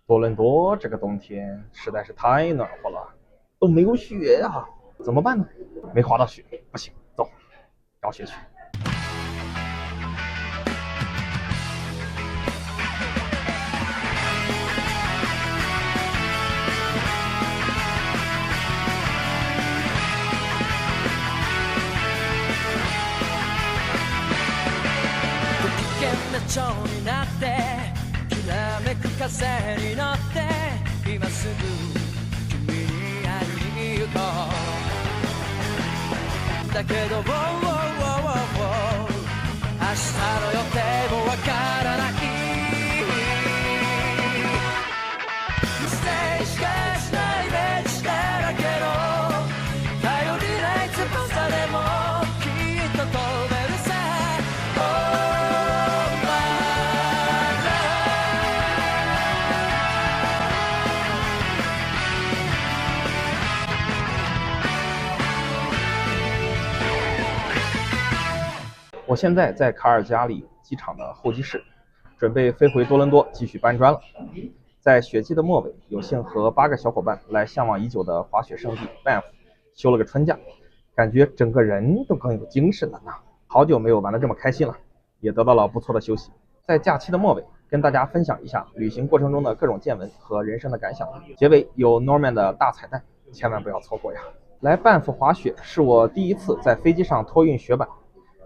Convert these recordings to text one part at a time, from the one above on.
多伦多这个冬天实在是太暖和了，都没有雪呀、怎么办呢？没滑到雪，不行，走，找雪去。危険な蝶になってきらめく風に乗って今すぐ君に会いに行こうだけど、明日の予定もわからないミステイしかしないイメージしてだけど頼りない翼でもきっと飛べるさ我现在在卡尔加里机场的候机室，准备飞回多伦多继续搬砖了。在雪季的末尾，有幸和8个小伙伴来向往已久的滑雪圣地 Banff 休了个春假，感觉整个人都更有精神了呢。好久没有玩得这么开心了，也得到了不错的休息。在假期的末尾，跟大家分享一下旅行过程中的各种见闻和人生的感想。结尾有 Norman 的大彩蛋，千万不要错过呀！来Banff滑雪是我第一次在飞机上托运雪板。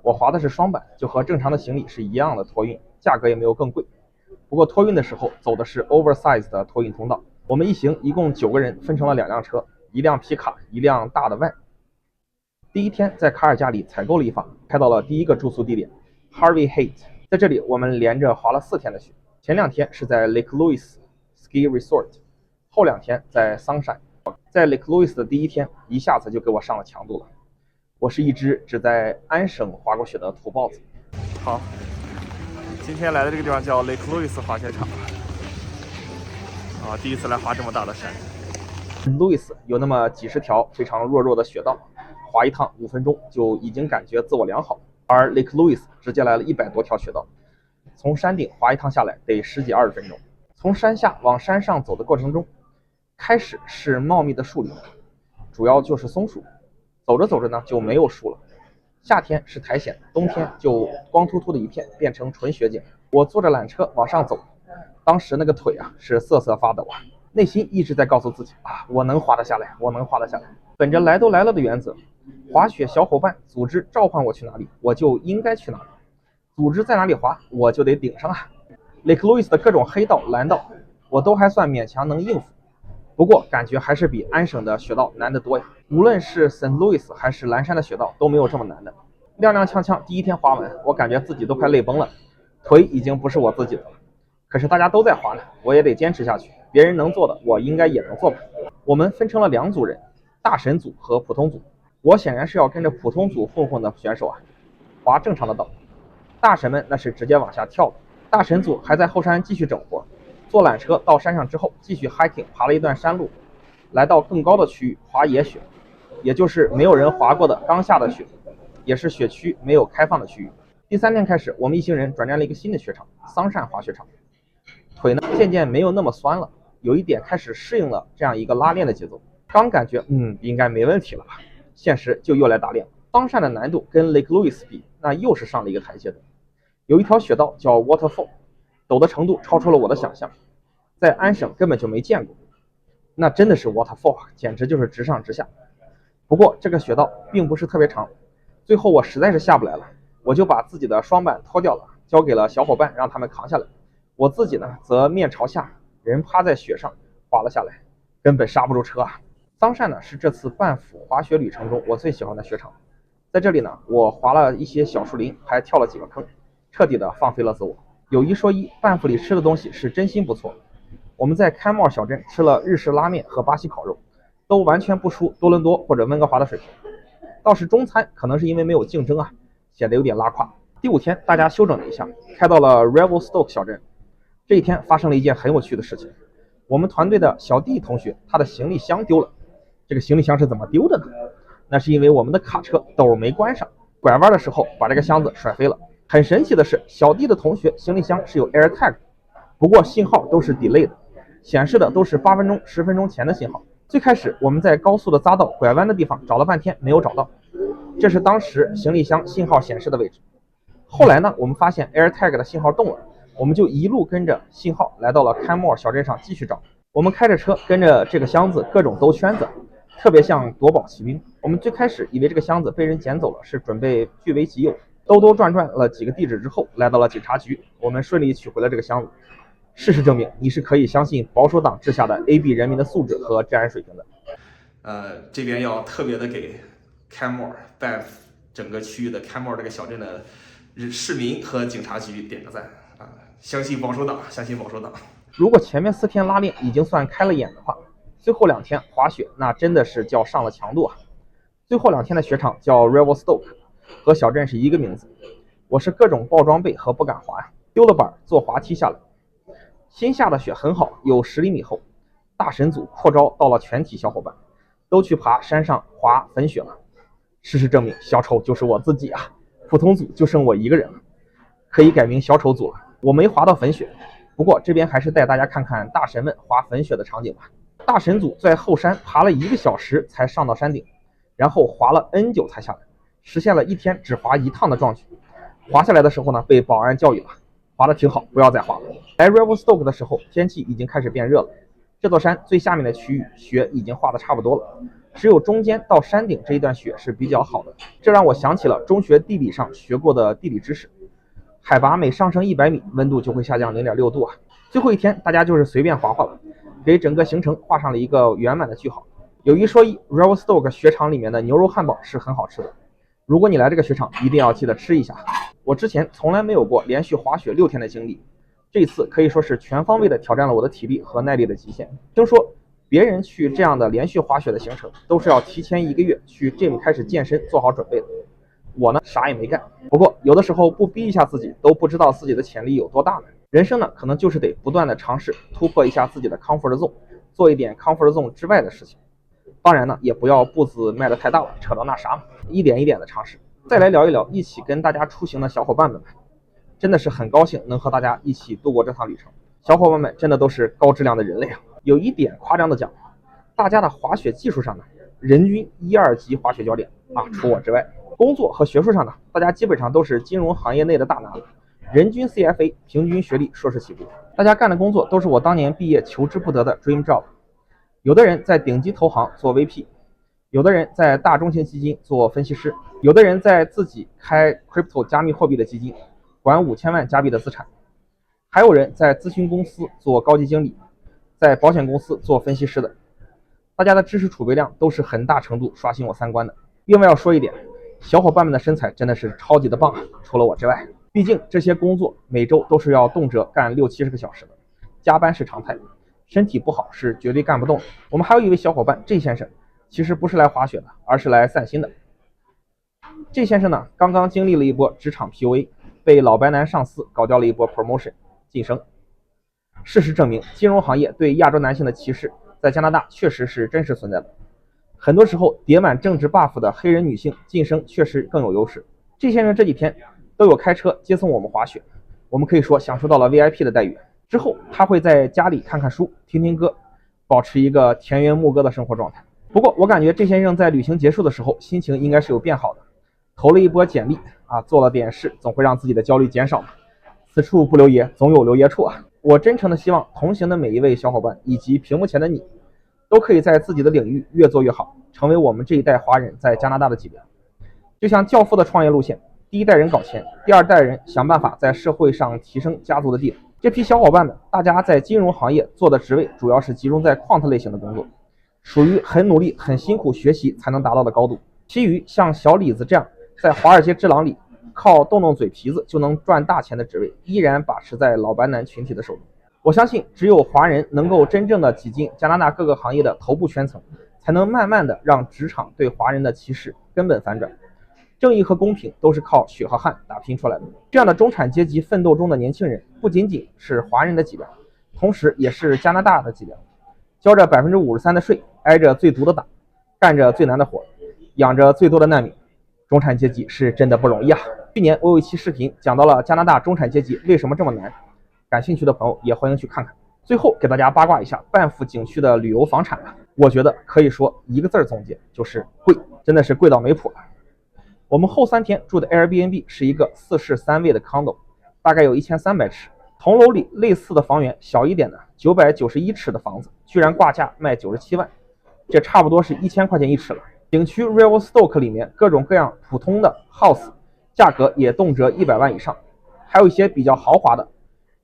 我滑的是双板，就和正常的行李是一样的托运，价格也没有更贵。不过托运的时候走的是 oversize 的托运通道。我们一行一共9个人，分成了2辆车，一辆皮卡，一辆大的 van。第一天在卡尔加里采购了一发，开到了第一个住宿地点 Harvey Heights。在这里我们连着滑了4天的雪，前2天是在 Lake Louise Ski Resort， 后2天在 Sunshine。在 Lake Louise 的第一天，一下子就给我上了强度了。我是一只只在安省滑过雪的土包子。好，今天来的这个地方叫 Lake Louise 滑雪场。第一次来滑这么大的山。路易斯有那么几十条非常弱的雪道，滑一趟5分钟就已经感觉自我良好。而 Lake Louise 直接来了100多条雪道，从山顶滑一趟下来得10几20分钟。从山下往山上走的过程中，开始是茂密的树林，主要就是松树。走着走着呢，就没有树了。夏天是苔藓，冬天就光秃秃的一片，变成纯雪景。我坐着缆车往上走，当时那个腿啊是瑟瑟发抖啊，内心一直在告诉自己啊，我能滑得下来，我能滑得下来。本着来都来了的原则，滑雪小伙伴组织召唤我去哪里，我就应该去哪里。组织在哪里滑，我就得顶上啊。Lake Louise 的各种黑道、蓝道，我都还算勉强能应付。不过感觉还是比安省的雪道难得多呀。无论是 St. Louis 还是蓝山的雪道都没有这么难的。踉踉跄跄第一天滑完，我感觉自己都快累崩了，腿已经不是我自己的了。可是大家都在滑呢，我也得坚持下去，别人能做的我应该也能做吧。我们分成了2组人，大神组和普通组。我显然是要跟着普通组混混的选手啊，滑正常的道。大神们那是直接往下跳的。大神组还在后山继续整活，坐缆车到山上之后继续 hiking 爬了一段山路，来到更高的区域滑野雪，也就是没有人滑过的刚下的雪，也是雪区没有开放的区域。第3天开始，我们一行人转战了一个新的雪场桑善滑雪场。腿呢渐渐没有那么酸了，有一点开始适应了这样一个拉练的节奏。刚感觉应该没问题了吧，现实就又来打脸。桑善的难度跟 Lake Louise 比，那又是上了一个台阶的。有一条雪道叫 Waterfall， 陡的程度超出了我的想象，在安省根本就没见过。那真的是 Waterfall， 简直就是直上直下。不过这个雪道并不是特别长，最后我实在是下不来了，我就把自己的双板脱掉了，交给了小伙伴让他们扛下来。我自己呢则面朝下，人趴在雪上滑了下来，根本刹不住车啊。桑善呢是这次半幅滑雪旅程中我最喜欢的雪场。在这里呢，我滑了一些小树林，还跳了几个坑，彻底的放飞了自我。有一说一，半幅里吃的东西是真心不错。我们在开茂小镇吃了日式拉面和巴西烤肉，都完全不输多伦多或者温哥华的水平。倒是中餐可能是因为没有竞争啊，显得有点拉胯。第5天大家休整了一下，开到了 Revelstoke 小镇。这一天发生了一件很有趣的事情，我们团队的小弟同学他的行李箱丢了。这个行李箱是怎么丢的呢？那是因为我们的卡车斗没关上，拐弯的时候把这个箱子甩飞了。很神奇的是，小弟的同学行李箱是有 AirTag， 不过信号都是 delay 的，显示的都是8分钟、10分钟前的信号。最开始我们在高速的匝道拐弯的地方找了半天没有找到，这是当时行李箱信号显示的位置。后来呢，我们发现 AirTag 的信号动了，我们就一路跟着信号来到了 Canmore 小镇上继续找。我们开着车跟着这个箱子各种兜圈子，特别像夺宝奇兵。我们最开始以为这个箱子被人捡走了，是准备据为己有。兜兜转转了几个地址之后，来到了警察局，我们顺利取回了这个箱子。事实证明，你是可以相信保守党治下的 AB 人民的素质和治安水平的。这边要特别的给 Canmore Banff 整个区域的 Canmore 这个小镇的市民和警察局点个赞啊！相信保守党，相信保守党。如果前面4天拉练已经算开了眼的话，最后2天滑雪那真的是叫上了强度啊！最后2天的雪场叫 Revelstoke， 和小镇是一个名字。我是各种爆装备和不敢滑呀，丢了板坐滑梯下来。新下的雪很好，有10厘米厚。大神组扩招到了全体小伙伴，都去爬山上滑粉雪了。事实证明，小丑就是我自己啊！普通组就剩我一个人了，可以改名小丑组了。我没滑到粉雪，不过这边还是带大家看看大神们滑粉雪的场景吧。大神组在后山爬了1个小时才上到山顶，然后滑了 N 久才下来，实现了1天只滑1趟的壮举。滑下来的时候呢，被保安教育了，滑得挺好，不要再滑了。来 Revelstoke 的时候，天气已经开始变热了，这座山最下面的区域雪已经化得差不多了，只有中间到山顶这一段雪是比较好的。这让我想起了中学地理上学过的地理知识，海拔每上升100米，温度就会下降0.6度啊。最后一天大家就是随便滑滑了，给整个行程画上了一个圆满的句号。有一说一， Revelstoke 雪场里面的牛肉汉堡是很好吃的，如果你来这个雪场一定要记得吃一下。我之前从来没有过连续滑雪6天的经历，这次可以说是全方位的挑战了我的体力和耐力的极限。听说别人去这样的连续滑雪的行程都是要提前1个月去 gym 开始健身做好准备的，我呢啥也没干。不过有的时候不逼一下自己都不知道自己的潜力有多大呢。人生呢可能就是得不断的尝试突破一下自己的 comfort zone， 做一点 comfort zone 之外的事情。当然呢也不要步子迈得太大了，扯到那啥嘛，一点一点的尝试。再来聊一聊一起跟大家出行的小伙伴们吧，真的是很高兴能和大家一起度过这趟旅程。小伙伴们真的都是高质量的人类啊！有一点夸张的讲，大家的滑雪技术上呢，人均1、2级滑雪教练啊，除我之外。工作和学术上呢，大家基本上都是金融行业内的大拿，人均 CFA 平均学历硕士起步。大家干的工作都是我当年毕业求之不得的 dream job。有的人在顶级投行做 VP， 有的人在大中型基金做分析师，有的人在自己开 crypto 加密货币的基金，管5000万加币的资产，还有人在咨询公司做高级经理，在保险公司做分析师的。大家的知识储备量都是很大程度刷新我3观的。另外要说一点，小伙伴们的身材真的是超级的棒啊，除了我之外。毕竟这些工作每周都是要动辄干60-70个小时的，加班是常态，身体不好是绝对干不动的。我们还有一位小伙伴 J 先生，其实不是来滑雪的，而是来散心的。J 先生呢，刚刚经历了一波职场 PUA， 被老白男上司搞掉了一波 promotion 晋升。事实证明，金融行业对亚洲男性的歧视在加拿大确实是真实存在的。很多时候叠满政治 buff 的黑人女性晋升确实更有优势。J 先生这几天都有开车接送我们滑雪，我们可以说享受到了 VIP 的待遇。之后他会在家里看看书，听听歌，保持一个田园牧歌的生活状态。不过我感觉J先生在旅行结束的时候心情应该是有变好的，投了一波简历啊，做了点事，总会让自己的焦虑减少嘛。此处不留爷，总有留爷处啊！我真诚的希望同行的每一位小伙伴以及屏幕前的你，都可以在自己的领域越做越好，成为我们这一代华人在加拿大的脊梁。就像教父的创业路线，第一代人搞钱，第二代人想办法在社会上提升家族的地位。这批小伙伴们，大家在金融行业做的职位主要是集中在 quant 类型的工作，属于很努力很辛苦学习才能达到的高度。其余像小李子这样在华尔街之狼里靠动动嘴皮子就能赚大钱的职位，依然把持在老白男群体的手中。我相信只有华人能够真正的挤进加拿大各个行业的头部圈层，才能慢慢的让职场对华人的歧视根本反转。正义和公平都是靠血和汗打拼出来的。这样的中产阶级奋斗中的年轻人，不仅仅是华人的脊梁，同时也是加拿大的脊梁。交着53%的税，挨着最毒的打，干着最难的活，养着最多的难民，中产阶级是真的不容易啊！去年我有一期视频讲到了加拿大中产阶级为什么这么难，感兴趣的朋友也欢迎去看看。最后给大家八卦一下班夫景区的旅游房产，我觉得可以说一个字总结，就是贵，真的是贵到没谱了。我们后3天住的 Airbnb 是一个4室3卫的 condo， 大概有1300尺，同楼里类似的房源小一点的991尺的房子，居然挂价卖97万，这差不多是1000块钱一尺了。景区 Revelstoke 里面各种各样普通的 house 价格也动辄100万以上，还有一些比较豪华的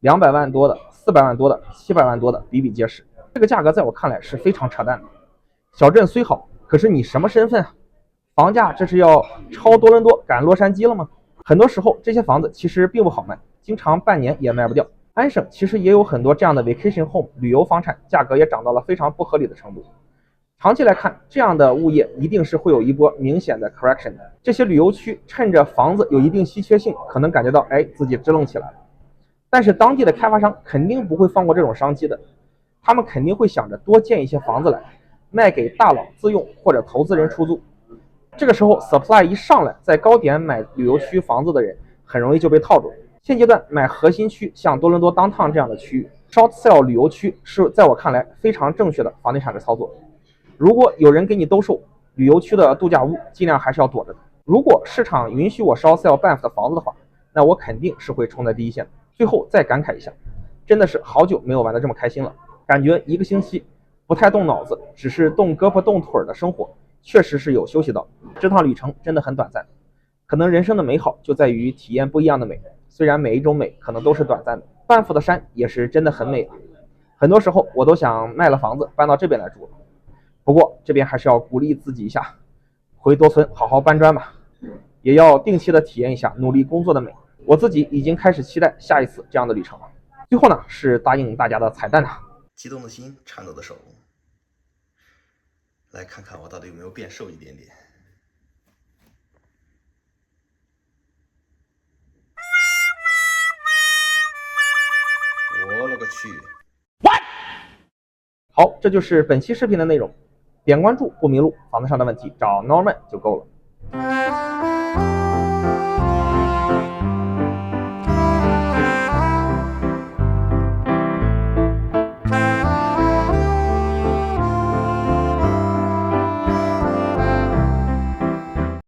200万多的、400万多的、700万多的比比皆是。这个价格在我看来是非常扯淡的。小镇虽好，可是你什么身份啊？房价这是要超多伦多赶洛杉矶了吗？很多时候这些房子其实并不好卖，经常半年也卖不掉。安省其实也有很多这样的 vacation home 旅游房产，价格也涨到了非常不合理的程度。长期来看，这样的物业一定是会有一波明显的 correction 的。这些旅游区趁着房子有一定稀缺性，可能感觉到自己支棱起来了。但是当地的开发商肯定不会放过这种商机的，他们肯定会想着多建一些房子来，卖给大佬自用或者投资人出租。这个时候 supply 一上来，在高点买旅游区房子的人很容易就被套住。现阶段买核心区，像多伦多 downtown 这样的区域 ，short sell 旅游区是在我看来非常正确的房地产的操作。如果有人给你兜售旅游区的度假屋，尽量还是要躲着的。如果市场允许我 short sell Banff 的房子的话，那我肯定是会冲在第一线的。最后再感慨一下，真的是好久没有玩得这么开心了，感觉1个星期不太动脑子，只是动胳膊动腿的生活，确实是有休息到。这趟旅程真的很短暂，可能人生的美好就在于体验不一样的美，虽然每一种美可能都是短暂的。班夫的山也是真的很美啊，很多时候我都想卖了房子搬到这边来住了。不过这边还是要鼓励自己一下，回多村好好搬砖吧，也要定期的体验一下努力工作的美。我自己已经开始期待下一次这样的旅程了。最后呢，是答应大家的彩蛋激动的心，颤抖的手，来看看我到底有没有变瘦一点点。我勒个去！好，这就是本期视频的内容。点关注不迷路，房子上的问题找 Norman 就够了。